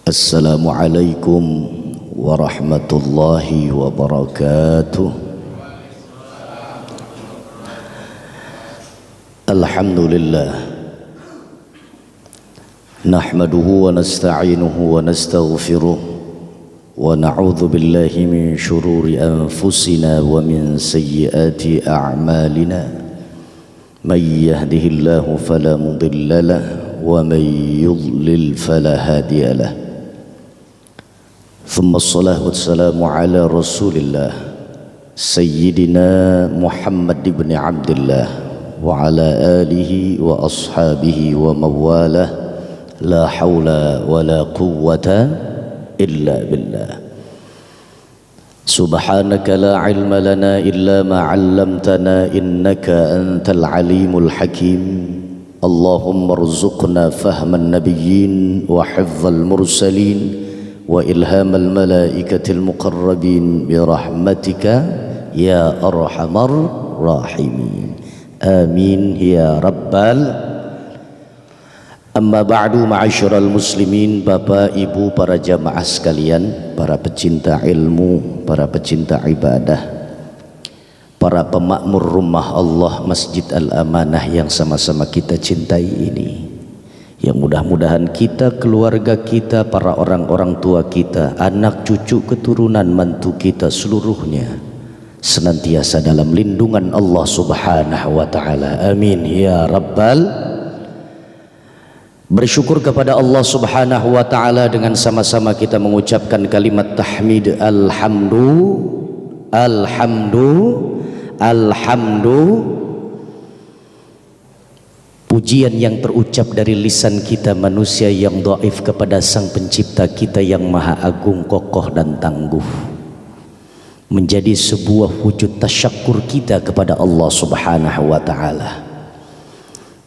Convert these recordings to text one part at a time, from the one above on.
Assalamualaikum warahmatullahi wabarakatuh. Alhamdulillah, nahmaduhu wa nasta'inuhu wa nastaghfiruh wa na'udzu billahi min syururi anfusina wa min sayyiati a'malina. May yahdihillahu fala mudilla lahu wa may yudlil fala hadiya lahu. Thumma assalatu wassalamu ala rasulillah Sayyidina Muhammad ibn Abdillah wa ala alihi wa ashabihi wa mawalah. La hawla wa la quwwata illa billah. Subhanaka la ilma lana illa ma 'allamtana innaka antal alimul hakim. Allahumma rzuqna fahman nabiyyin wa hifdzal mursalin wa ilhamal malaikatil muqarrabin birahmatika ya arhamar rahimin. Amin ya rabbal. Amma ba'du, ma'asyiral muslimin, Bapak Ibu para jamaah sekalian, para pecinta ilmu, para pecinta ibadah, para pemakmur rumah Allah Masjid Al-Amanah yang sama-sama kita cintai ini, yang mudah-mudahan kita, keluarga kita, para orang-orang tua kita, anak cucu keturunan mantu kita seluruhnya senantiasa dalam lindungan Allah Subhanahu wa ta'ala. Amin ya rabbal. Bersyukur kepada Allah Subhanahu wa ta'ala dengan sama-sama kita mengucapkan kalimat tahmid alhamdu. Pujian yang terucap dari lisan kita manusia yang dhaif kepada Sang Pencipta kita yang maha agung, kokoh dan tangguh, menjadi sebuah wujud tasyakkur kita kepada Allah Subhanahu wa ta'ala.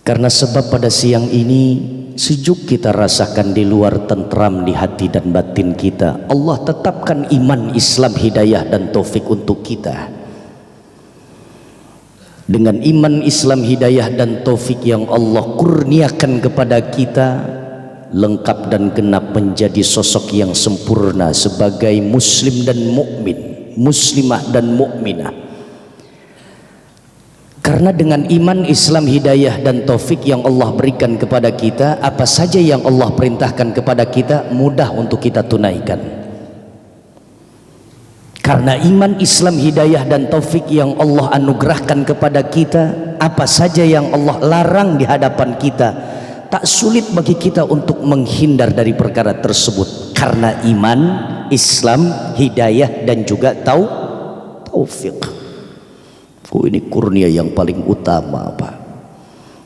Karena sebab pada siang ini sejuk kita rasakan di luar, tentram di hati dan batin kita. Allah tetapkan iman, Islam, hidayah dan taufik untuk kita. Dengan iman, Islam, hidayah dan taufik yang Allah kurniakan kepada kita, lengkap dan genap menjadi sosok yang sempurna sebagai muslim dan mukmin, muslimah dan mukminah. Karena dengan iman, Islam, hidayah dan taufik yang Allah berikan kepada kita, apa saja yang Allah perintahkan kepada kita mudah untuk kita tunaikan. Karena iman, Islam, hidayah dan taufik yang Allah anugerahkan kepada kita, apa saja yang Allah larang di hadapan kita tak sulit bagi kita untuk menghindar dari perkara tersebut. Karena iman, Islam, hidayah dan juga taufik. Ini kurnia yang paling utama, Pak.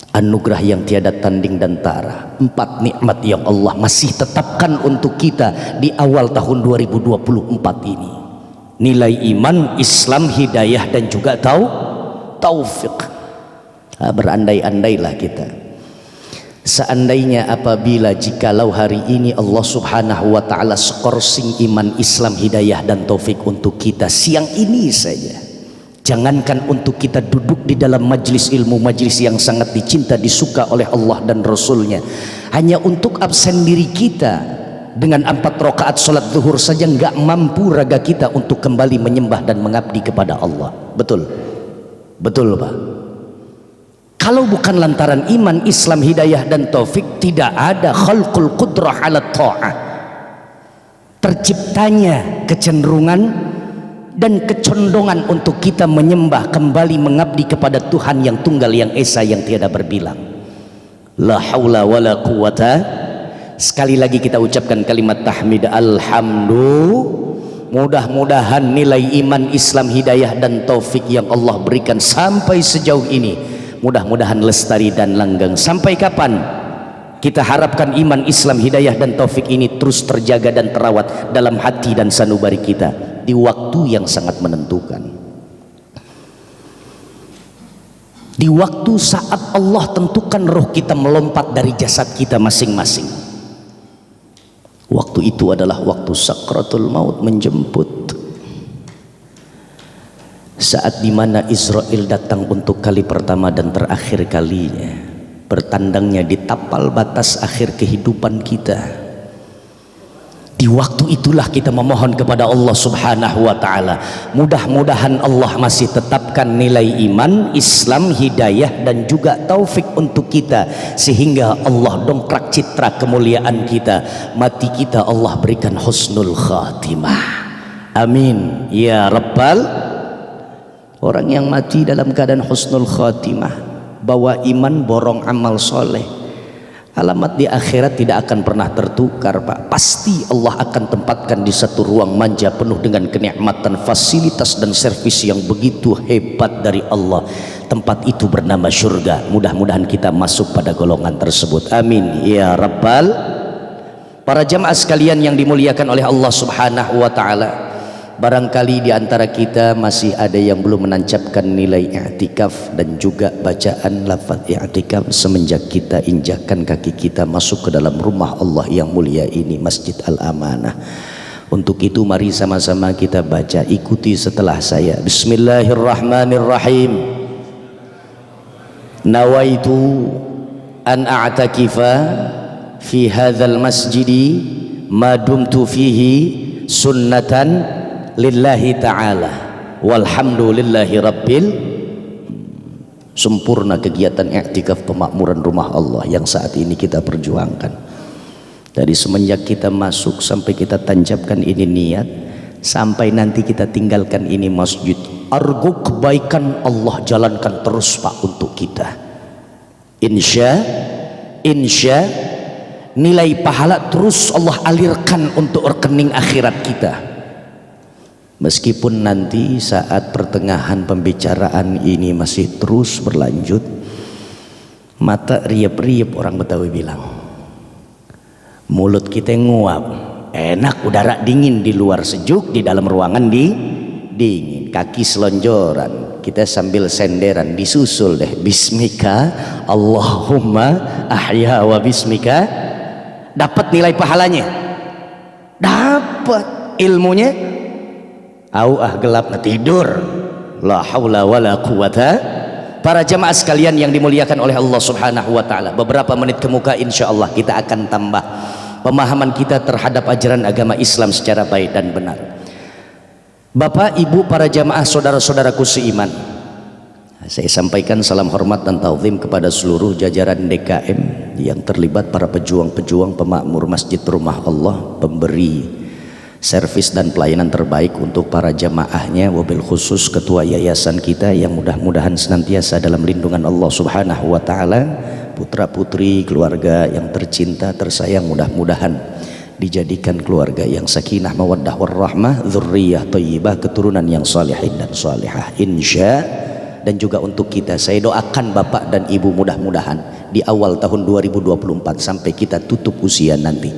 Anugerah yang tiada tanding dan tara. 4 nikmat yang Allah masih tetapkan untuk kita di awal tahun 2024 ini. Nilai iman, Islam, hidayah dan juga taufik. Berandai-andailah kita. Seandainya apabila jikalau hari ini Allah Subhanahu wa ta'ala skorsing iman, Islam, hidayah dan taufik untuk kita siang ini saja. Jangankan untuk kita duduk di dalam majlis ilmu, majlis yang sangat dicinta, disuka oleh Allah dan Rasulnya, hanya untuk absen diri kita dengan 4 rakaat sholat zuhur saja nggak mampu raga kita untuk kembali menyembah dan mengabdi kepada Allah. Betul? Betul, Pak? Kalau bukan lantaran iman, Islam, hidayah dan taufik, tidak ada khalqul qudrah ala ta'ah, terciptanya kecenderungan dan kecondongan untuk kita menyembah, kembali mengabdi kepada Tuhan yang tunggal, yang esa, yang tiada berbilang. La haula wa la quwata. Sekali lagi kita ucapkan kalimat tahmid alhamdu. Mudah-mudahan nilai iman, Islam, hidayah dan taufik yang Allah berikan sampai sejauh ini mudah-mudahan lestari dan langgeng. Sampai kapan? Kita harapkan iman, Islam, hidayah dan taufik ini terus terjaga dan terawat dalam hati dan sanubari kita di waktu yang sangat menentukan. Di waktu saat Allah tentukan roh kita melompat dari jasad kita masing-masing. Waktu itu adalah waktu sakratul maut menjemput. Saat dimana Israel datang untuk kali pertama dan terakhir kalinya bertandangnya di tapal batas akhir kehidupan kita. Di waktu itulah kita memohon kepada Allah Subhanahu wa ta'ala, mudah-mudahan Allah masih tetapkan nilai iman, Islam, hidayah dan juga taufik untuk kita, sehingga Allah dongkrak citra kemuliaan kita. Mati kita Allah berikan husnul khatimah, amin ya rabbal. Orang yang mati dalam keadaan husnul khatimah, bawa iman, borong amal soleh, alamat di akhirat tidak akan pernah tertukar, Pak. Pasti Allah akan tempatkan di satu ruang manja penuh dengan kenikmatan, fasilitas dan servis yang begitu hebat dari Allah. Tempat itu bernama surga. Mudah-mudahan kita masuk pada golongan tersebut, amin ya rabbal. Para jamaah sekalian yang dimuliakan oleh Allah Subhanahu wa ta'ala, barangkali di antara kita masih ada yang belum menancapkan nilai i'tikaf dan juga bacaan lafaz i'tikaf semenjak kita injakkan kaki kita masuk ke dalam rumah Allah yang mulia ini, Masjid Al-Amanah. Untuk itu mari sama-sama kita baca, ikuti setelah saya. Bismillahirrahmanirrahim. Nawaitu an a'takifa fi hadzal masjidi ma dumtu fihi sunnatan lillahi ta'ala walhamdulillahi rabbil. Sempurna kegiatan i'tikaf pemakmuran rumah Allah yang saat ini kita perjuangkan. Dari semenjak kita masuk sampai kita tancapkan ini niat, sampai nanti kita tinggalkan ini masjid, argo kebaikan Allah jalankan terus, Pak, untuk kita. Insya nilai pahala terus Allah alirkan untuk rekening akhirat kita. Meskipun nanti saat pertengahan pembicaraan ini masih terus berlanjut, mata riap-riap, orang Betawi bilang, mulut kita nguap, enak udara dingin di luar, sejuk di dalam ruangan dingin, kaki selonjoran, kita sambil senderan, disusul deh, bismika Allahumma ahya wa bismika. Dapat nilai pahalanya, dapat ilmunya. Gelap tidur, la haula wala quwata. Para jamaah sekalian yang dimuliakan oleh Allah Subhanahu wa ta'ala, beberapa menit ke muka insya Allah kita akan tambah pemahaman kita terhadap ajaran agama Islam secara baik dan benar. Bapak, ibu, para jamaah, saudara-saudaraku seiman, saya sampaikan salam hormat dan ta'zim kepada seluruh jajaran DKM yang terlibat, para pejuang-pejuang pemakmur Masjid Rumah Allah, pemberi servis dan pelayanan terbaik untuk para jamaahnya, wabil khusus ketua yayasan kita yang mudah-mudahan senantiasa dalam lindungan Allah Subhanahu wa ta'ala. Putra putri keluarga yang tercinta tersayang, mudah-mudahan dijadikan keluarga yang sakinah mawaddah warahmah, dzurriyyah thayyibah, keturunan yang salihin dan salihah insya. Dan juga untuk kita, saya doakan bapak dan ibu mudah-mudahan di awal tahun 2024 sampai kita tutup usia nanti,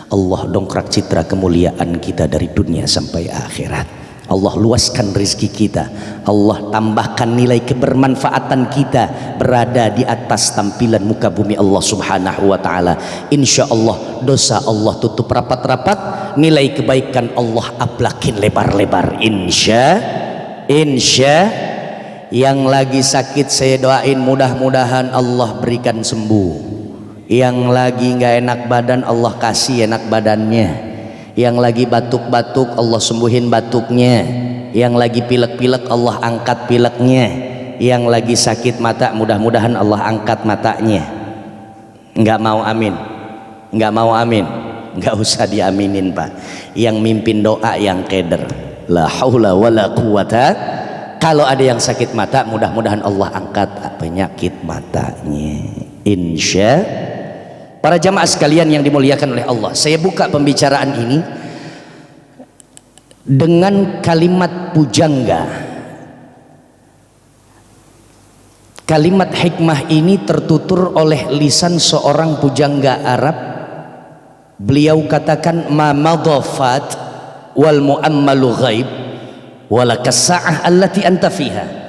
Allah dongkrak citra kemuliaan kita dari dunia sampai akhirat. Allah luaskan rezeki kita, Allah tambahkan nilai kebermanfaatan kita berada di atas tampilan muka bumi Allah Subhanahu wa ta'ala. Insya Allah dosa Allah tutup rapat-rapat, nilai kebaikan Allah aplakin lebar-lebar insya. Yang lagi sakit saya doain mudah-mudahan Allah berikan sembuh. Yang lagi nggak enak badan Allah kasih enak badannya. Yang lagi batuk-batuk Allah sembuhin batuknya. Yang lagi pilek-pilek Allah angkat pileknya. Yang lagi sakit mata mudah-mudahan Allah angkat matanya. Nggak mau amin? Nggak mau amin? Nggak usah diaminin, Pak. Yang mimpin doa yang keder, la haula wala quwata. Kalau ada yang sakit mata mudah-mudahan Allah angkat penyakit matanya insya. Para jamaah sekalian yang dimuliakan oleh Allah, saya buka pembicaraan ini dengan kalimat pujangga. Kalimat hikmah ini tertutur oleh lisan seorang pujangga Arab. Beliau katakan, ma madhafat wal mu'ammalu ghaib walakas sa'ah allati anta fiha.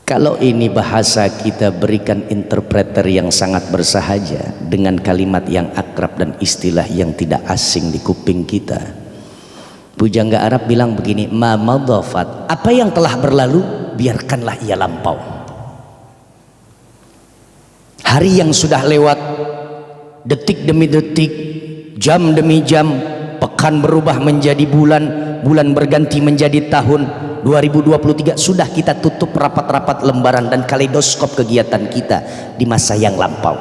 Kalau ini bahasa kita berikan interpreter yang sangat bersahaja dengan kalimat yang akrab dan istilah yang tidak asing di kuping kita. Pujangga Arab bilang begini, ma madhafat, apa yang telah berlalu biarkanlah ia lampau. Hari yang sudah lewat, detik demi detik, jam demi jam, pekan berubah menjadi bulan, bulan berganti menjadi tahun. 2023 sudah kita tutup rapat-rapat lembaran dan kaleidoskop kegiatan kita di masa yang lampau.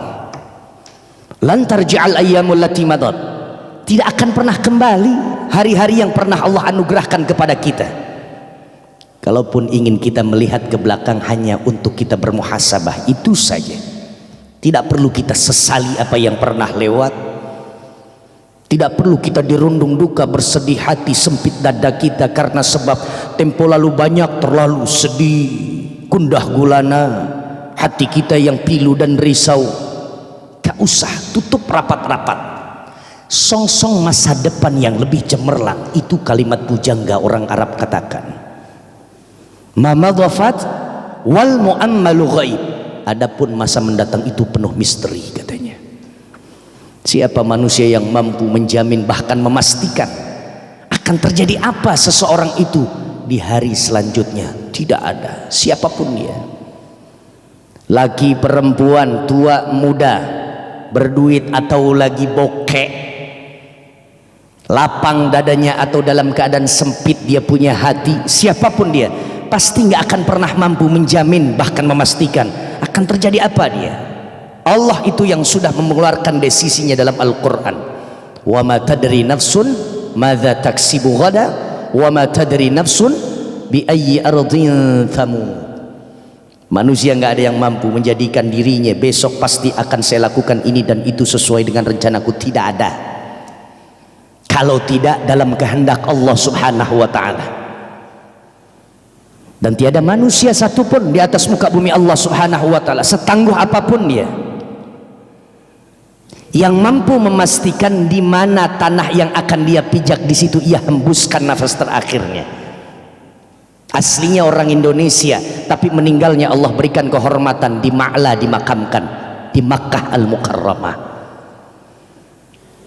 Lantar ja'al ayyamul lati madat, tidak akan pernah kembali hari-hari yang pernah Allah anugerahkan kepada kita. Kalaupun ingin kita melihat ke belakang hanya untuk kita bermuhasabah, itu saja. Tidak perlu kita sesali apa yang pernah lewat. Tidak perlu kita dirundung duka, bersedih hati, sempit dada kita karena sebab tempo lalu banyak terlalu sedih, gundah gulana, hati kita yang pilu dan risau. Gak usah, tutup rapat-rapat. Song-song masa depan yang lebih cemerlang, itu kalimat pujangga orang Arab katakan. Ma madhafat wal mu'ammalu ghaib. Adapun masa mendatang itu penuh misteri katanya. Siapa manusia yang mampu menjamin bahkan memastikan akan terjadi apa seseorang itu di hari selanjutnya? Tidak ada, siapapun dia. Laki, perempuan, tua, muda, berduit atau lagi bokek, lapang dadanya atau dalam keadaan sempit dia punya hati, siapapun dia pasti nggak akan pernah mampu menjamin bahkan memastikan akan terjadi apa dia. Allah itu yang sudah mengeluarkan desisinya dalam Al-Quran. Wa ma tadri nafsun madza taksibu ghada wa ma tadri nafsun bi ayyi ardhin thamud. Manusia nggak ada yang mampu menjadikan dirinya besok pasti akan saya lakukan ini dan itu sesuai dengan rencanaku. Tidak ada, kalau tidak dalam kehendak Allah subhanahu wa ta'ala. Dan tiada manusia satupun di atas muka bumi Allah subhanahu wa ta'ala, setangguh apapun dia, yang mampu memastikan di mana tanah yang akan dia pijak, di situ ia hembuskan nafas terakhirnya. Aslinya orang Indonesia, tapi meninggalnya Allah berikan kehormatan di Ma'la, dimakamkan di Makkah Al-Mukarramah.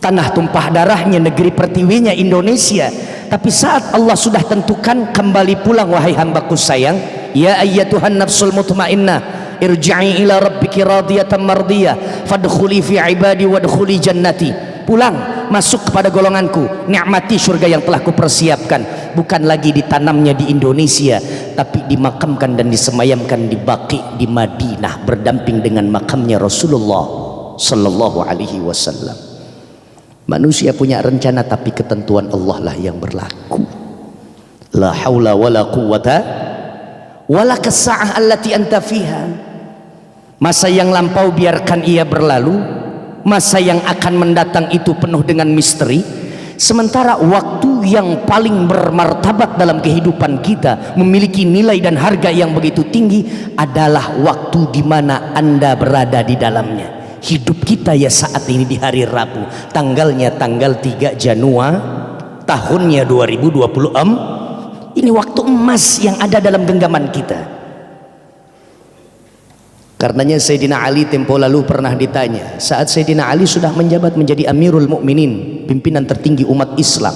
Tanah tumpah darahnya, negeri pertiwinya Indonesia. Tapi saat Allah sudah tentukan kembali pulang wahai hambaku sayang, ya ayyatuhan nafsul mutmainnah irji'i ila rabbiki radiyatan mardiyah fadkhuli fi ibadi wadkhuli jannati. Pulang, masuk kepada golonganku, nikmati surga yang telah kupersiapkan. Bukan lagi ditanamnya di Indonesia, tapi dimakamkan dan disemayamkan di Baqi di Madinah, berdamping dengan makamnya Rasulullah sallallahu alaihi wasallam. Manusia punya rencana, tapi ketentuan Allah lah yang berlaku. La haula wala quwata wala kasa'ah allati anta fiha. Masa yang lampau biarkan ia berlalu, masa yang akan mendatang itu penuh dengan misteri. Sementara waktu yang paling bermartabat dalam kehidupan kita, memiliki nilai dan harga yang begitu tinggi, adalah waktu di mana Anda berada di dalamnya. Hidup kita ya saat ini di hari Rabu, tanggalnya tanggal 3 Januari, tahunnya 2026. Ini waktu emas yang ada dalam genggaman kita. Karenanya Sayyidina Ali tempo lalu pernah ditanya, saat Sayyidina Ali sudah menjabat menjadi Amirul Mukminin, pimpinan tertinggi umat Islam,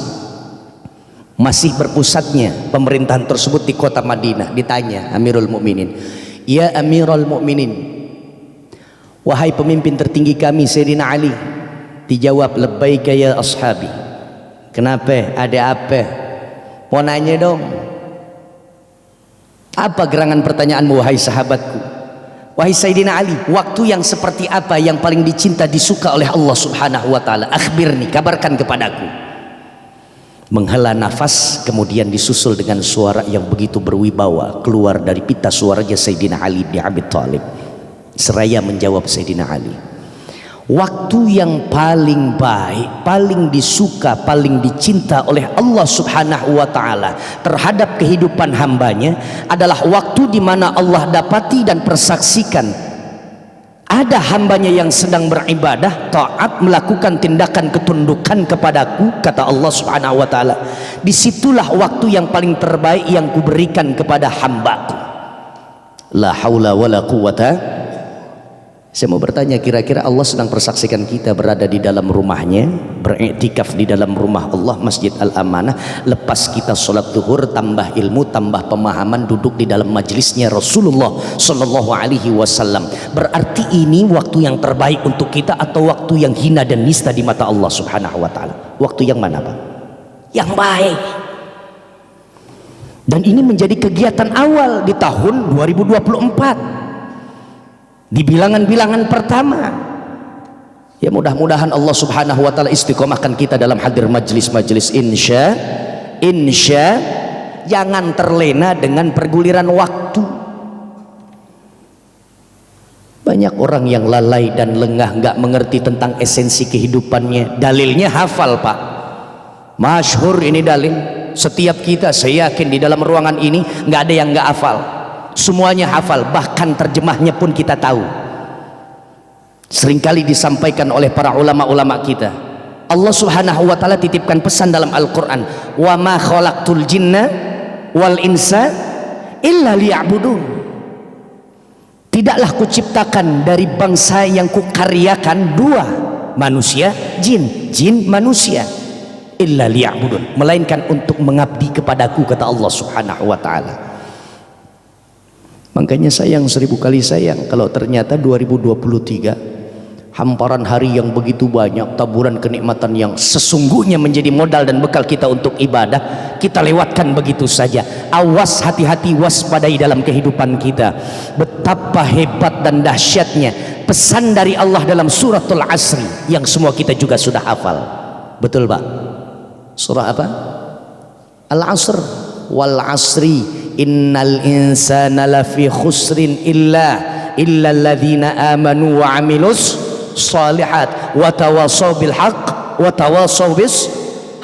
masih berpusatnya pemerintahan tersebut di kota Madinah, ditanya Amirul Mukminin, ya Amirul Mukminin, wahai pemimpin tertinggi kami Sayyidina Ali. Dijawab, labbaika ya ashabi. Kenapa? Ada apa? Mau nanya dong. Apa gerangan pertanyaanmu wahai sahabatku? Wahai Sayyidina Ali, waktu yang seperti apa yang paling dicinta, disuka oleh Allah subhanahu wa ta'ala? Akhbirni, kabarkan kepadaku. Menghela nafas, kemudian disusul dengan suara yang begitu berwibawa keluar dari pita suaranya Sayyidina Ali bin Abi Thalib. Seraya menjawab Sayyidina Ali, waktu yang paling baik, paling disuka, paling dicinta oleh Allah subhanahu wa ta'ala terhadap kehidupan hambanya adalah waktu di mana Allah dapati dan persaksikan ada hambanya yang sedang beribadah, taat, melakukan tindakan ketundukan kepadaku, kata Allah subhanahu wa ta'ala. Disitulah waktu yang paling terbaik yang kuberikan kepada hambaku. La haula wa la quwata. Saya mau bertanya, kira-kira Allah sedang persaksikan kita berada di dalam rumahnya, beriktikaf di dalam rumah Allah, Masjid Al-Amanah, lepas kita sholat zuhur, tambah ilmu, tambah pemahaman, duduk di dalam majlisnya Rasulullah Sallallahu Alaihi Wasallam. Berarti ini waktu yang terbaik untuk kita atau waktu yang hina dan nista di mata Allah Subhanahu Wa Taala? Waktu yang mana, Pak? Yang baik. Dan ini menjadi kegiatan awal di tahun 2024. Di bilangan-bilangan pertama. Ya, mudah-mudahan Allah Subhanahu wa taala istiqomahkan kita dalam hadir majlis-majlis insya jangan terlena dengan perguliran waktu. Banyak orang yang lalai dan lengah, nggak mengerti tentang esensi kehidupannya. Dalilnya hafal, Pak. Masyhur ini dalil. Setiap kita, saya yakin di dalam ruangan ini nggak ada yang nggak hafal. Semuanya hafal, bahkan terjemahnya pun kita tahu. Seringkali disampaikan oleh para ulama-ulama kita. Allah Subhanahu wa taala titipkan pesan dalam Al-Qur'an, "Wa ma khalaqtul jinna wal insa illa liya'budun." Tidaklah kuciptakan dari bangsa yang kukaryakan dua, manusia, jin manusia, illa liya'budun, melainkan untuk mengabdi kepadaku, kata Allah Subhanahu wa taala. Makanya sayang, 1000 kali sayang kalau ternyata 2023 hamparan hari yang begitu banyak, taburan kenikmatan yang sesungguhnya menjadi modal dan bekal kita untuk ibadah, kita lewatkan begitu saja. Awas, hati-hati, waspadai dalam kehidupan kita. Betapa hebat dan dahsyatnya pesan dari Allah dalam suratul Asri yang semua kita juga sudah hafal. Betul, Pak? Surah apa? Al-Asr. Wal asri innal insana lafi khusrin illa alladzina amanu wa amilus shalihat wa tawasaw bil haqq wa tawasaw bis.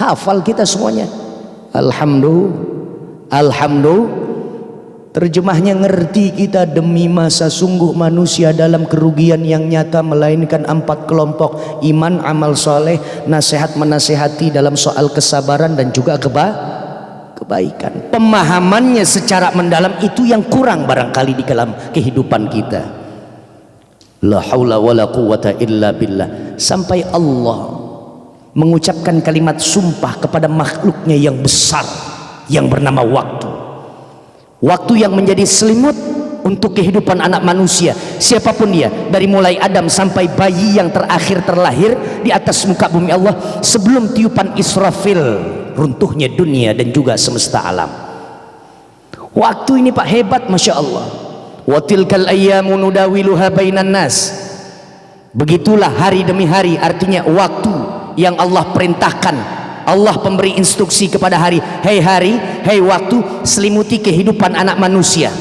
Hafal kita semuanya. Alhamdulillah. Terjemahnya ngerti kita, demi masa sungguh manusia dalam kerugian yang nyata, melainkan 4 kelompok: iman, amal soleh, nasihat menasehati dalam soal kesabaran dan juga kebaikan. Pemahamannya secara mendalam itu yang kurang barangkali di dalam kehidupan kita. La haula wala quwata illa billah. Sampai Allah mengucapkan kalimat sumpah kepada makhluknya yang besar yang bernama waktu. Waktu yang menjadi selimut untuk kehidupan anak manusia, siapapun dia, dari mulai Adam sampai bayi yang terakhir terlahir di atas muka bumi Allah, sebelum tiupan Israfil runtuhnya dunia dan juga semesta alam. Waktu ini, Pak, hebat, Masya Allah. Wa tilkal ayyamu nudawiluha bainan nas. Begitulah hari demi hari, artinya waktu yang Allah perintahkan. Allah pemberi instruksi kepada hari, hei hari, hei waktu, selimuti kehidupan anak manusia.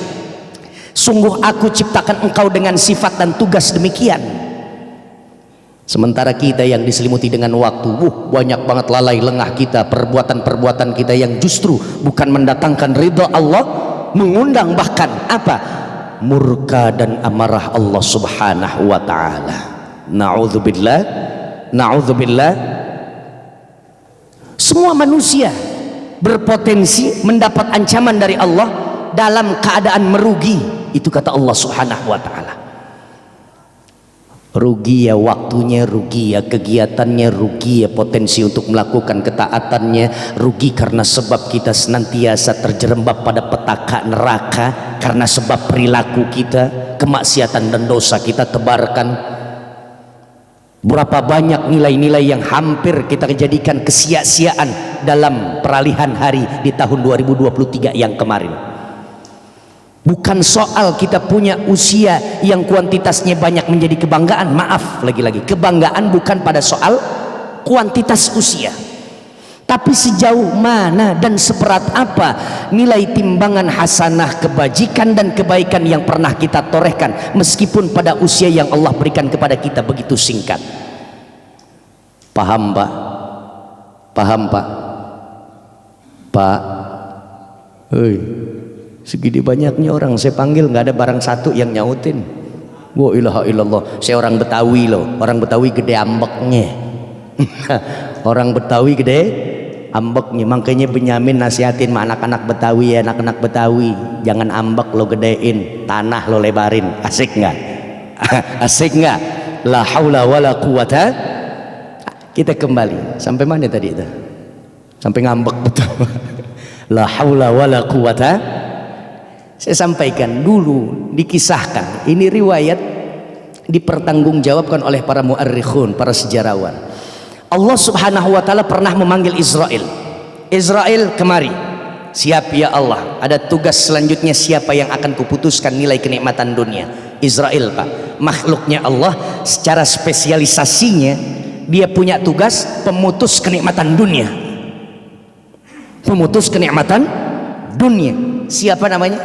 Sungguh aku ciptakan engkau dengan sifat dan tugas demikian. Sementara kita yang diselimuti dengan waktu, banyak banget lalai lengah kita, perbuatan-perbuatan kita yang justru bukan mendatangkan ridha Allah, mengundang bahkan apa? Murka dan amarah Allah Subhanahu wa taala. Na'udzubillah. Semua manusia berpotensi mendapat ancaman dari Allah dalam keadaan merugi. Itu kata Allah Subhanahu wa taala. Rugi ya waktunya, rugi ya kegiatannya, rugi ya potensi untuk melakukan ketaatannya, rugi karena sebab kita senantiasa terjerembab pada petaka neraka karena sebab perilaku kita, kemaksiatan dan dosa kita tebarkan. Berapa banyak nilai-nilai yang hampir kita jadikan kesia-siaan dalam peralihan hari di tahun 2023 yang kemarin. Bukan soal kita punya usia yang kuantitasnya banyak menjadi kebanggaan. Maaf, lagi-lagi kebanggaan bukan pada soal kuantitas usia, tapi sejauh mana dan seberat apa nilai timbangan hasanah, kebajikan dan kebaikan yang pernah kita torehkan meskipun pada usia yang Allah berikan kepada kita begitu singkat. Paham, Pak? Paham, Pak? Pak, hei, segini banyaknya orang saya panggil, nggak ada barang satu yang nyautin. Wa ilaha illallah. Saya orang Betawi loh, orang Betawi gede ambeknya. Orang Betawi gede ambeknya, makanya Benyamin nasihatin sama anak-anak Betawi ya, anak-anak Betawi jangan ambek lo gedein, tanah lo lebarin. Asik nggak? Asik nggak? La haula wala quwata. Kita kembali sampai mana tadi itu? Sampai ngambek betul. La haula wala quwata. Saya sampaikan dulu, dikisahkan, ini riwayat dipertanggungjawabkan oleh para muarrikhun, para sejarawan. Allah Subhanahu wa taala pernah memanggil Israel. Israel, kemari. Siap ya Allah, ada tugas selanjutnya, siapa yang akan kuputuskan nilai kenikmatan dunia? Israel, Pak, makhluknya Allah, secara spesialisasinya dia punya tugas pemutus kenikmatan dunia. Pemutus kenikmatan dunia. Siapa namanya?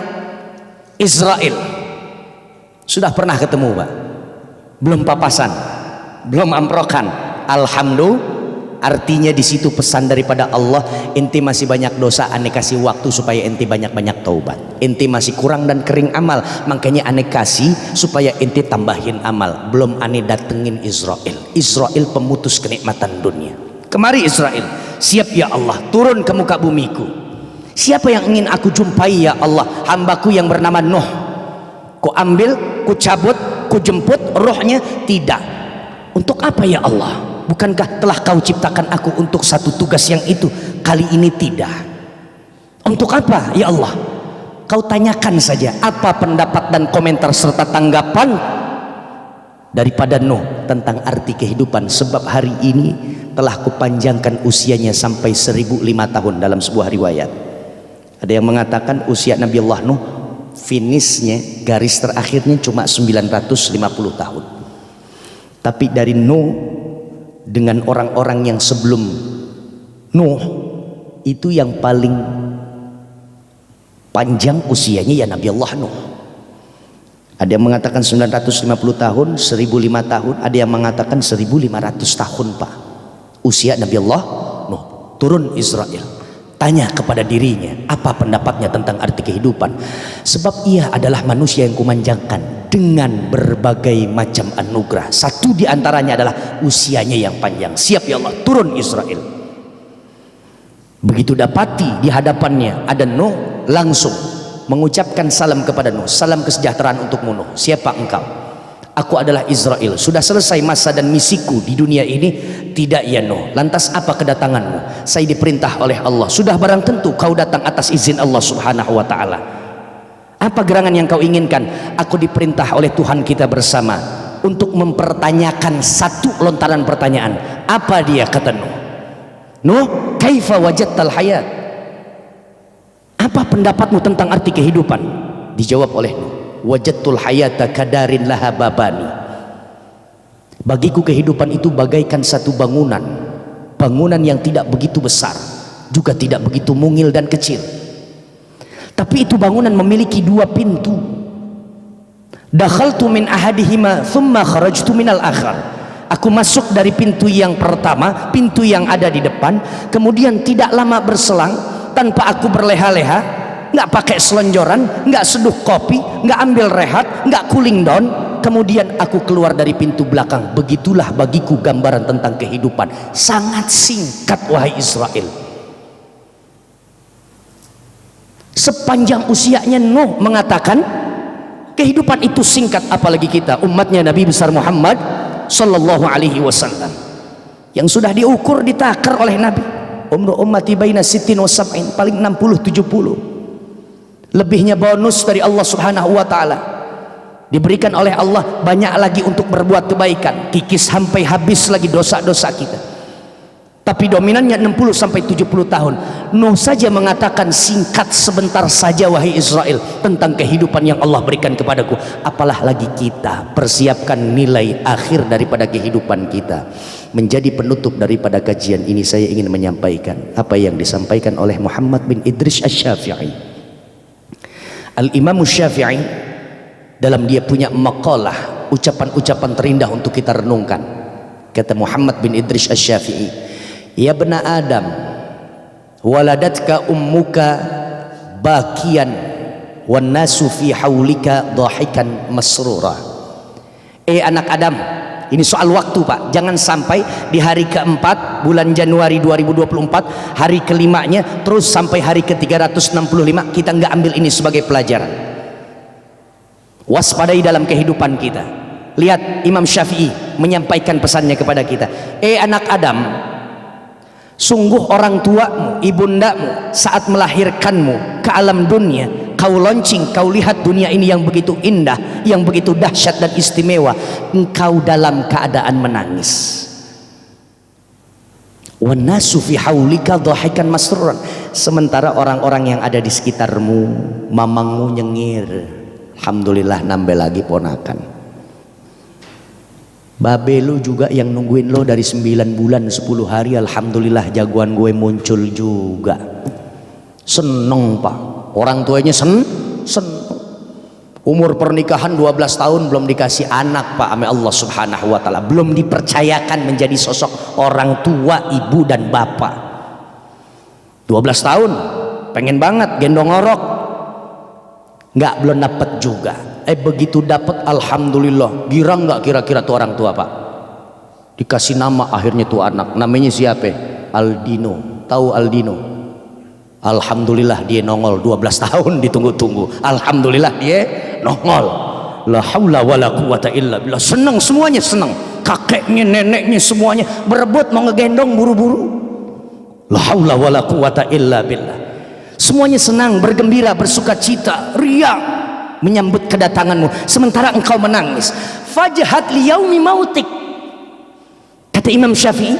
Israel. Sudah pernah ketemu, Pak? Belum papasan, belum amprokan. Alhamdulillah. Artinya di situ pesan daripada Allah, enti masih banyak dosa, ane kasih waktu supaya enti banyak-banyak taubat. Enti masih kurang dan kering amal, makanya ane kasih supaya enti tambahin amal. Belum ane datengin Israel. Israel pemutus kenikmatan dunia. Kemari Israel, siap ya Allah, turun ke muka bumiku. Siapa yang ingin aku jumpai ya Allah? Hambaku yang bernama Nuh. Ku ambil, ku cabut, ku jemput rohnya? Tidak. Untuk apa ya Allah? Bukankah telah kau ciptakan aku untuk satu tugas yang itu? Kali ini tidak. Untuk apa ya Allah? Kau tanyakan saja apa pendapat dan komentar serta tanggapan daripada Nuh tentang arti kehidupan. Sebab hari ini telah kupanjangkan usianya sampai 1005 tahun dalam sebuah riwayat. Ada yang mengatakan usia Nabi Allah Nuh finishnya, garis terakhirnya cuma 950 tahun. Tapi dari Nuh dengan orang-orang yang sebelum Nuh itu yang paling panjang usianya ya Nabi Allah Nuh. Ada yang mengatakan 950 tahun, 1005 tahun, ada yang mengatakan 1500 tahun, Pak, usia Nabi Allah Nuh. Turun Israel, tanya kepada dirinya apa pendapatnya tentang arti kehidupan. Sebab ia adalah manusia yang kumanjangkan dengan berbagai macam anugerah. Satu diantaranya adalah usianya yang panjang. Siap ya Allah, turun Israel. Begitu dapati di hadapannya ada Nuh, langsung mengucapkan salam kepada Nuh. Salam kesejahteraan untukmu Nuh. Siapa engkau? Aku adalah Israel. Sudah selesai masa dan misiku di dunia ini? Tidak ya Nuh. Lantas apa kedatanganmu? Saya diperintah oleh Allah. Sudah barang tentu kau datang atas izin Allah Subhanahu wa taala. Apa gerangan yang kau inginkan? Aku diperintah oleh Tuhan kita bersama untuk mempertanyakan satu lontaran pertanyaan. Apa dia? Kata Nuh. Nuh, kaifa wajadtal hayat? Apa pendapatmu tentang arti kehidupan? Dijawab oleh Nuh, wajadtul hayata kadarin laha babani. Bagiku kehidupan itu bagaikan satu bangunan. Bangunan yang tidak begitu besar, juga tidak begitu mungil dan kecil. Tapi itu bangunan memiliki dua pintu. Dakhaltu min ahadihima thumma kharajtu minal akhar. Aku masuk dari pintu yang pertama, pintu yang ada di depan. Kemudian tidak lama berselang, tanpa aku berleha-leha, nggak pakai selonjoran, nggak seduh kopi, nggak ambil rehat, nggak cooling down, kemudian aku keluar dari pintu belakang. Begitulah bagiku gambaran tentang kehidupan. Sangat singkat wahai Israel. Sepanjang usianya Nuh mengatakan kehidupan itu singkat, apalagi kita umatnya Nabi besar Muhammad sallallahu alaihi wasallam yang sudah diukur, ditakar oleh Nabi. Umru ummati baina sittin wa sab'in, paling 60-70. Lebihnya bonus dari Allah Subhanahu wa taala. Diberikan oleh Allah banyak lagi untuk berbuat kebaikan, kikis sampai habis lagi dosa-dosa kita. Tapi dominannya 60-70 tahun. Nuh saja mengatakan singkat sebentar saja wahai Israel tentang kehidupan yang Allah berikan kepadaku. Apalah lagi kita, persiapkan nilai akhir daripada kehidupan kita. Menjadi penutup daripada kajian ini, saya ingin menyampaikan apa yang disampaikan oleh Muhammad bin Idris Asy-Syafi'i. Al-Imam Syafi'i dalam dia punya maqalah, ucapan-ucapan terindah untuk kita renungkan. Kata Muhammad bin Idris Asy-Syafi'i, ya bena Adam, waladatka ummuka bakian wan nasu fi haulika dhahikan masrura. Anak Adam, ini soal waktu Pak, jangan sampai di hari keempat bulan Januari 2024, hari kelimanya terus sampai hari ke-365 kita nggak ambil ini sebagai pelajaran. Waspadai dalam kehidupan kita. Lihat Imam Syafi'i menyampaikan pesannya kepada kita. Anak Adam, sungguh orang tuamu, ibundamu saat melahirkanmu ke alam dunia, kau launching, kau lihat dunia ini yang begitu indah, yang begitu dahsyat dan istimewa, engkau dalam keadaan menangis. Wanasu fi haulika dhahikan masruran, sementara orang-orang yang ada di sekitarmu, mamangmu nyengir, alhamdulillah nambah lagi ponakan. Babe lu juga yang nungguin lo dari 9 bulan 10 hari, alhamdulillah jagoan gue muncul juga. Seneng pak, orang tuanya seneng. Umur pernikahan 12 tahun belum dikasih anak pak, ame Allah subhanahu wa ta'ala, belum dipercayakan menjadi sosok orang tua, ibu dan bapak. 12 tahun pengen banget gendong orok, nggak, belum dapet juga. Begitu dapat, alhamdulillah, girang nggak kira-kira tuh orang tua pak? Dikasih nama akhirnya tuh anak, namanya siapa? Aldino. Tahu Aldino? Alhamdulillah dia nongol, 12 tahun ditunggu-tunggu, alhamdulillah dia nongol. La haula wala quwata illa billah. Senang, semuanya senang, kakeknya, neneknya, semuanya berebut mau ngegendong buru-buru. La haula wala quwata illa billah. Semuanya senang, bergembira, bersukacita, riang menyambut kedatanganmu, sementara engkau menangis. Fajhat liyaumi mautik, kata Imam Syafi'i,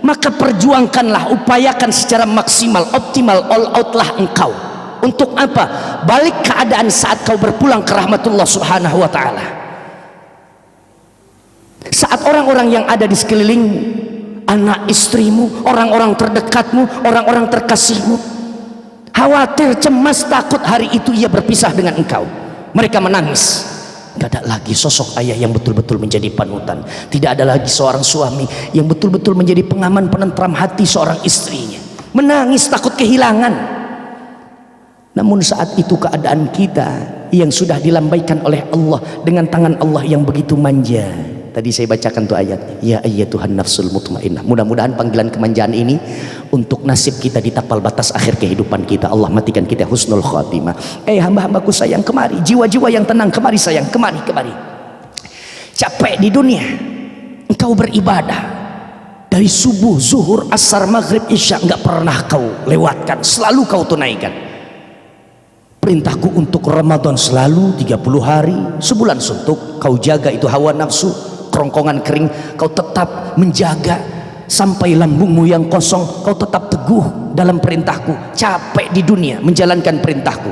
maka perjuangkanlah, upayakan secara maksimal, optimal, all out lah engkau. Untuk apa? Balik keadaan saat kau berpulang ke rahmatullah subhanahu wa ta'ala. Saat orang-orang yang ada di sekelilingmu, anak istrimu, orang-orang terdekatmu, orang-orang terkasihmu, khawatir, cemas, takut hari itu ia berpisah dengan engkau, mereka menangis. Tidak ada lagi sosok ayah yang betul-betul menjadi panutan. Tidak ada lagi seorang suami yang betul-betul menjadi pengaman, penentram hati seorang istrinya. Menangis takut kehilangan. Namun saat itu keadaan kita yang sudah dilambaikan oleh Allah dengan tangan Allah yang begitu manja. Tadi saya bacakan tuh ayat, ya ayyatuhan nafsul mutmainnah. Mudah-mudahan panggilan kemanjaan ini untuk nasib kita di tapal batas akhir kehidupan kita. Allah matikan kita husnul khatimah. Hamba-hambaku sayang, kemari. Jiwa-jiwa yang tenang, kemari sayang, kemari. Capek di dunia, engkau beribadah dari subuh, zuhur, asar, maghrib, isya, enggak pernah kau lewatkan, selalu kau tunaikan. Perintahku untuk Ramadan selalu 30 hari, sebulan suntuk, kau jaga itu hawa nafsu, kerongkongan kering kau tetap menjaga, sampai lambungmu yang kosong kau tetap teguh dalam perintahku. Capek di dunia menjalankan perintahku.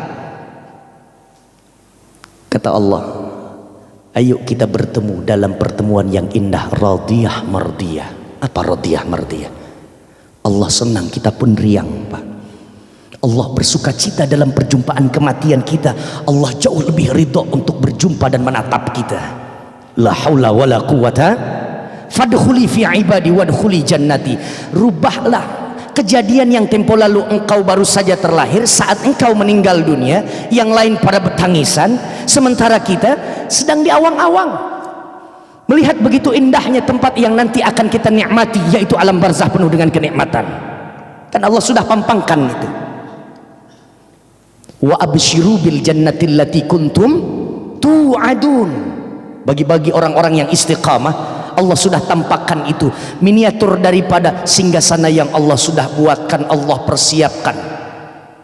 Kata Allah, ayo kita bertemu dalam pertemuan yang indah, radiyah mardiyah. Apa radiyah mardiyah? Allah senang, kita pun riang pak. Allah bersuka cita dalam perjumpaan kematian kita. Allah jauh lebih ridho untuk berjumpa dan menatap kita. La haula wala quwata, fadkhuli fi ibadi wadkhuli jannati. Rubahlah kejadian yang tempo lalu engkau baru saja terlahir, saat engkau meninggal dunia, yang lain pada bertangisan, sementara kita sedang di awang-awang melihat begitu indahnya tempat yang nanti akan kita nikmati, yaitu alam barzah penuh dengan kenikmatan. Kan Allah sudah pampangkan itu. Wa absyiru bil jannati allati kuntum tu'adun. Bagi orang-orang yang istiqamah, Allah sudah tampakkan itu, miniatur daripada singgasana yang Allah sudah buatkan, Allah persiapkan,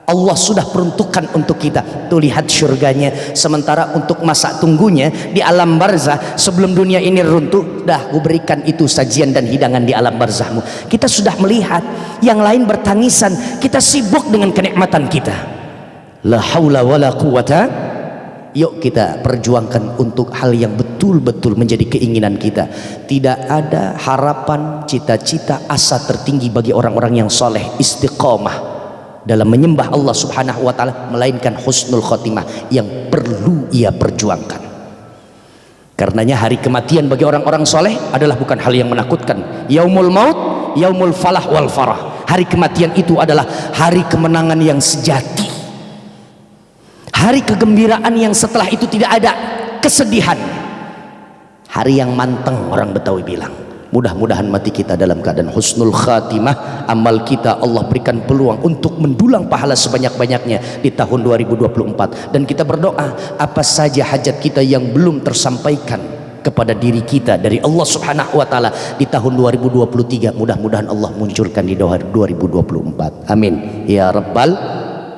Allah sudah peruntukkan untuk kita. Tuh lihat surganya, sementara untuk masa tunggunya di alam barzah sebelum dunia ini runtuh, dah kuberikan itu sajian dan hidangan di alam barzahmu. Kita sudah melihat yang lain bertangisan, kita sibuk dengan kenikmatan kita. La haula wala quwata. Yuk kita perjuangkan untuk hal yang betul-betul menjadi keinginan kita. Tidak ada harapan, cita-cita, asa tertinggi bagi orang-orang yang soleh, istiqomah dalam menyembah Allah subhanahu wa ta'ala, melainkan husnul khotimah yang perlu ia perjuangkan. Karenanya hari kematian bagi orang-orang soleh adalah bukan hal yang menakutkan. Yaumul maut, yaumul falah wal farah. Hari kematian itu adalah hari kemenangan yang sejati, hari kegembiraan yang setelah itu tidak ada kesedihan, hari yang manteng, orang Betawi bilang. Mudah-mudahan mati kita dalam keadaan husnul khatimah. Amal kita Allah berikan peluang untuk mendulang pahala sebanyak-banyaknya di tahun 2024. Dan kita berdoa, apa saja hajat kita yang belum tersampaikan kepada diri kita dari Allah Subhanahu wa taala di tahun 2023. Mudah-mudahan Allah munculkan di 2024. Amin ya rabbal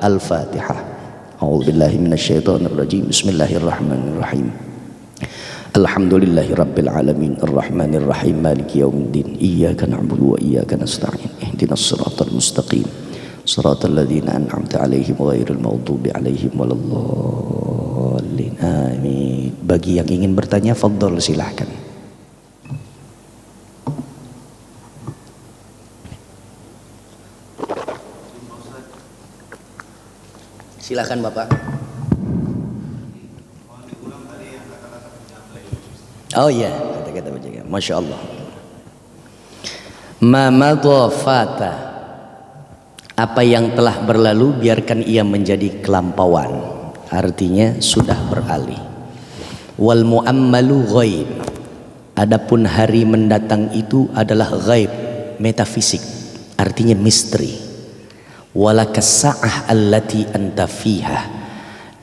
al-Fatihah. A'udzubillahi minasyaitonirrajim. Bismillahirrahmanirrahim. Alhamdulillahi rabbil alamin arrahmanir rahim maliki yaumiddin iyyaka na'budu wa iyyaka nasta'in ihdinas siratal mustaqim siratal ladzina an'amta 'alaihim ghairil maghdubi 'alaihim waladdallin amin. Bagi yang ingin bertanya fadhol silahkan. Silakan Bapak. Oh iya, kata-kata penjaga. Masya Allah. Ma madhafata, apa yang telah berlalu biarkan ia menjadi kelampauan, artinya sudah beralih. Wal muammalu ghaib, adapun hari mendatang itu adalah ghaib, metafisik, artinya misteri. Walakas sa'ah allati anta fiha,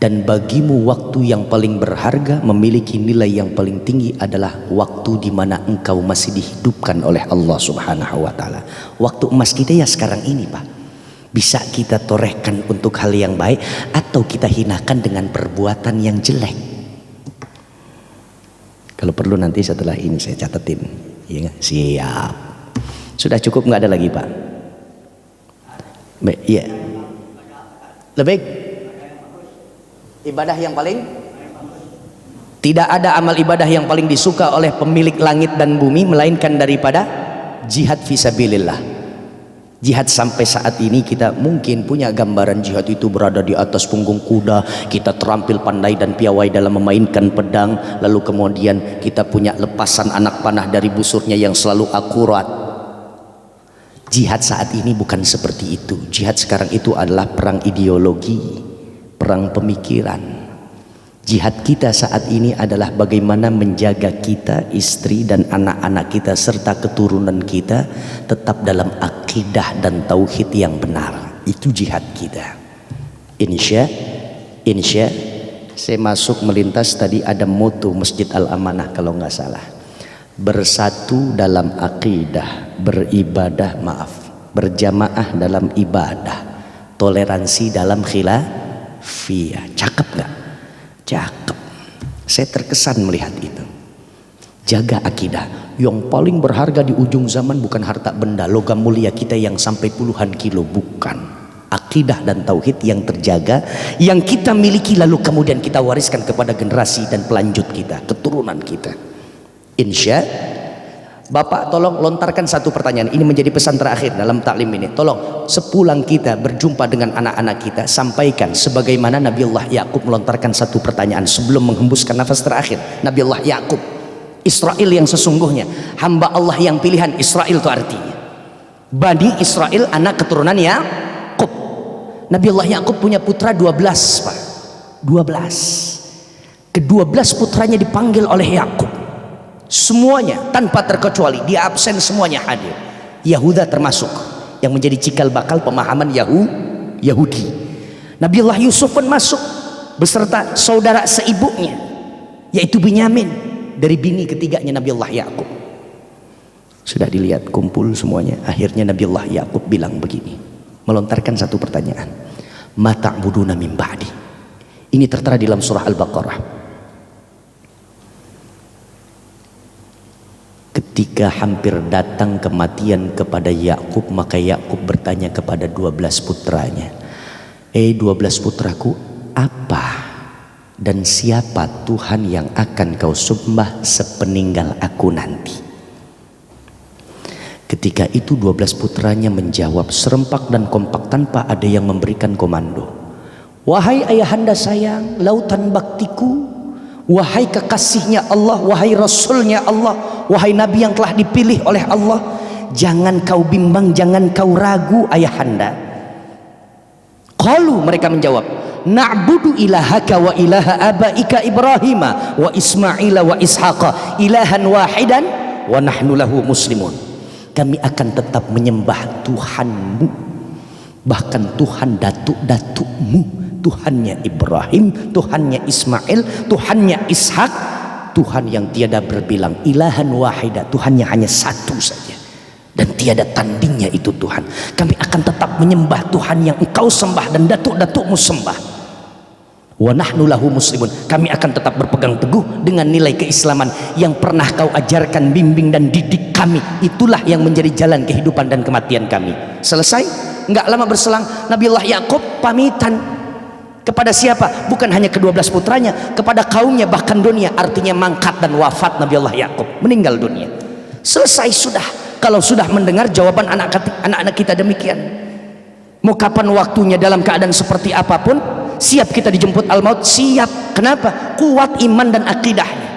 dan bagimu waktu yang paling berharga, memiliki nilai yang paling tinggi adalah waktu di mana engkau masih dihidupkan oleh Allah Subhanahu wa taala. Waktu emas kita ya sekarang ini, Pak. Bisa kita torehkan untuk hal yang baik atau kita hinakan dengan perbuatan yang jelek. Kalau perlu nanti setelah ini saya catetin. Iya enggak? Siap. Sudah cukup, enggak ada lagi, Pak? Baik, iya. Lebih ibadah yang paling, tidak ada amal ibadah yang paling disuka oleh pemilik langit dan bumi melainkan daripada jihad fisabilillah. Jihad sampai saat ini kita mungkin punya gambaran jihad itu berada di atas punggung kuda, kita terampil pandai dan piawai dalam memainkan pedang, lalu kemudian kita punya lepasan anak panah dari busurnya yang selalu akurat. Jihad saat ini bukan seperti itu. Jihad sekarang itu adalah perang ideologi, perang pemikiran. Jihad kita saat ini adalah bagaimana menjaga kita, istri dan anak-anak kita serta keturunan kita tetap dalam akidah dan tauhid yang benar. Itu jihad kita. Insya saya masuk melintas tadi ada moto Masjid Al-Amanah kalau nggak salah. Bersatu dalam akidah, berjamaah dalam ibadah, toleransi dalam khilafiyah. Cakep nggak? Cakep. Saya terkesan melihat itu. Jaga akidah. Yang paling berharga di ujung zaman bukan harta benda, logam mulia kita yang sampai puluhan kilo, bukan. Akidah dan tauhid yang terjaga, yang kita miliki lalu kemudian kita wariskan kepada generasi dan pelanjut kita, keturunan kita. Insya Bapak tolong lontarkan satu pertanyaan. Ini menjadi pesan terakhir dalam taklim ini. Tolong sepulang kita berjumpa dengan anak-anak kita, sampaikan sebagaimana Nabiullah Yakub melontarkan satu pertanyaan sebelum menghembuskan nafas terakhir. Nabiullah Yakub, Israel yang sesungguhnya, hamba Allah yang pilihan. Israel itu artinya Bani Israel, anak keturunan Yakub. Nabiullah Yakub punya putra 12, Pak. 12. Ke-12 putranya dipanggil oleh Yakub. Semuanya tanpa terkecuali, dia absen, semuanya hadir. Yahuda termasuk yang menjadi cikal bakal pemahaman Yahudi. Nabiullah Yusuf pun masuk beserta saudara seibunya yaitu Binyamin dari bini ketiganya Nabiullah Yakub. Sudah dilihat kumpul semuanya. Akhirnya Nabiullah Yakub bilang begini, melontarkan satu pertanyaan. Ma ta'buduna min ba'di. Ini tertera di dalam surah Al-Baqarah. Ketika hampir datang kematian kepada Yakub, maka Yakub bertanya kepada 12 putranya, 12 putraku, apa dan siapa Tuhan yang akan kau sembah sepeninggal aku nanti? Ketika itu 12 putranya menjawab serempak dan kompak tanpa ada yang memberikan komando. Wahai ayahanda sayang, lautan baktiku, wahai kekasihnya Allah, wahai Rasulnya Allah, wahai Nabi yang telah dipilih oleh Allah, jangan kau bimbang, jangan kau ragu ayahanda. Qalu, mereka menjawab, na'budu ilahaka wa ilaha abaika Ibrahima wa Ismaila wa Ishaqa ilahan wahidan wa nahnu lahu muslimun. Kami akan tetap menyembah Tuhanmu, bahkan Tuhan datuk-datukmu, Tuhannya Ibrahim, Tuhannya Ismail, Tuhannya Ishak, Tuhan yang tiada berbilang, ilahan wahida, Tuhannya hanya satu saja dan tiada tandingnya itu Tuhan. Kami akan tetap menyembah Tuhan yang engkau sembah dan datuk-datukmu sembah. Wa nahnu lahu muslimun. Kami akan tetap berpegang teguh dengan nilai keislaman yang pernah kau ajarkan, bimbing dan didik kami. Itulah yang menjadi jalan kehidupan dan kematian kami. Selesai? Enggak lama berselang Nabiullah Yakub pamitan kepada siapa? Bukan hanya ke-12 putranya, kepada kaumnya, bahkan dunia. Artinya mangkat dan wafat Nabiullah Yakub, meninggal dunia. Selesai sudah. Kalau sudah mendengar jawaban anak-anak kita demikian, mau kapan waktunya, dalam keadaan seperti apapun, siap kita dijemput al-maut, siap. Kenapa? Kuat iman dan akidahnya.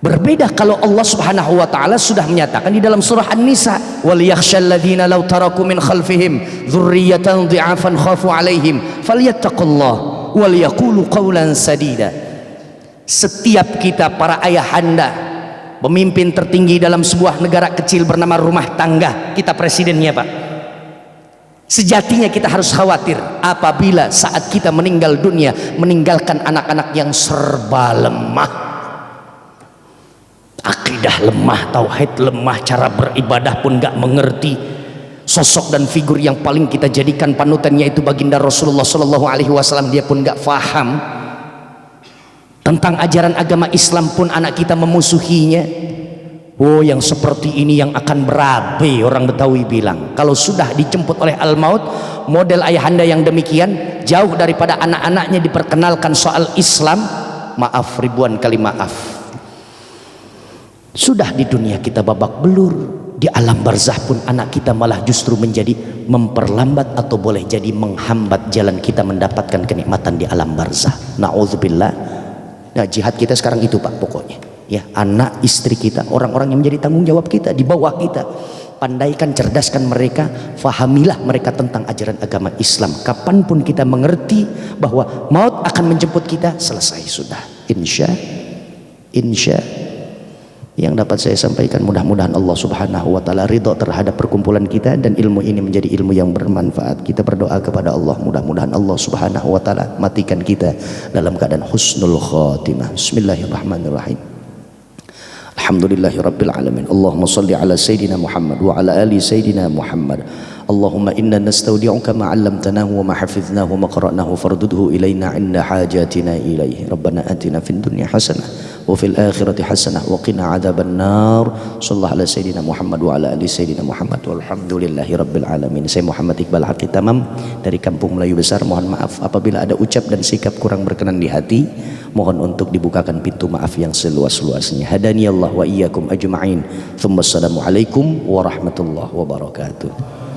Berbeda kalau Allah Subhanahu wa taala sudah menyatakan di dalam surah An-Nisa, wal yakhshal ladzina law taraku min khalfihim dzurriyyatan dhi'afan khafu 'alaihim falyattaqullah wal yaqulu qawlan sadida. Setiap kita para ayahanda, pemimpin tertinggi dalam sebuah negara kecil bernama rumah tangga, kita presidennya Pak, sejatinya kita harus khawatir apabila saat kita meninggal dunia meninggalkan anak-anak yang serba lemah, akidah lemah, tauhid lemah, cara beribadah pun gak mengerti. Sosok dan figur yang paling kita jadikan panutannya itu baginda Rasulullah SAW, dia pun gak faham tentang ajaran agama Islam, pun anak kita memusuhinya. Oh, yang seperti ini yang akan berabe, orang Betawi bilang. Kalau sudah dijemput oleh al-maut, model ayahanda yang demikian, jauh daripada anak-anaknya diperkenalkan soal Islam, maaf, ribuan kali maaf. Sudah di dunia kita babak belur, di alam barzah pun anak kita malah justru menjadi memperlambat atau boleh jadi menghambat jalan kita mendapatkan kenikmatan di alam barzah. Na'udzubillah. Nah, jihad kita sekarang itu Pak, pokoknya ya, anak istri kita, orang-orang yang menjadi tanggung jawab kita di bawah kita, pandaikan, cerdaskan mereka, fahamilah mereka tentang ajaran agama Islam. Kapanpun kita mengerti bahwa maut akan menjemput kita, selesai sudah. Insya yang dapat saya sampaikan, mudah-mudahan Allah Subhanahu wa taala ridho terhadap perkumpulan kita dan ilmu ini menjadi ilmu yang bermanfaat. Kita berdoa kepada Allah, mudah-mudahan Allah Subhanahu wa taala matikan kita dalam keadaan husnul khatimah. Bismillahirrahmanirrahim. Alhamdulillahirabbil alamin. Allahumma shalli ala sayidina Muhammad wa ala ali sayidina Muhammad. Allahumma inna nastaudi'uka ma 'allamtanahu wa ma hafidhnahu wa ma qara'nahu fardudhu ilaina 'inda hajatina ilaihi. Rabbana atina fid dunya hasanah wa fil akhirati hasanah wa qina 'adzaban nar. Shallallahu ala sayidina Muhammad wa ala ali sayidina Muhammad walhamdulillahi rabbil alamin. Saya Muhammad Iqbal Haqqi Tamam dari Kampung Melayu Besar. Mohon maaf apabila ada ucap dan sikap kurang berkenan di hati. Mohon untuk dibukakan pintu maaf yang seluas-luasnya. Hadaniyallah wa iyyakum ajma'in. Tsumma assalamu alaikum warahmatullahi wabarakatuh.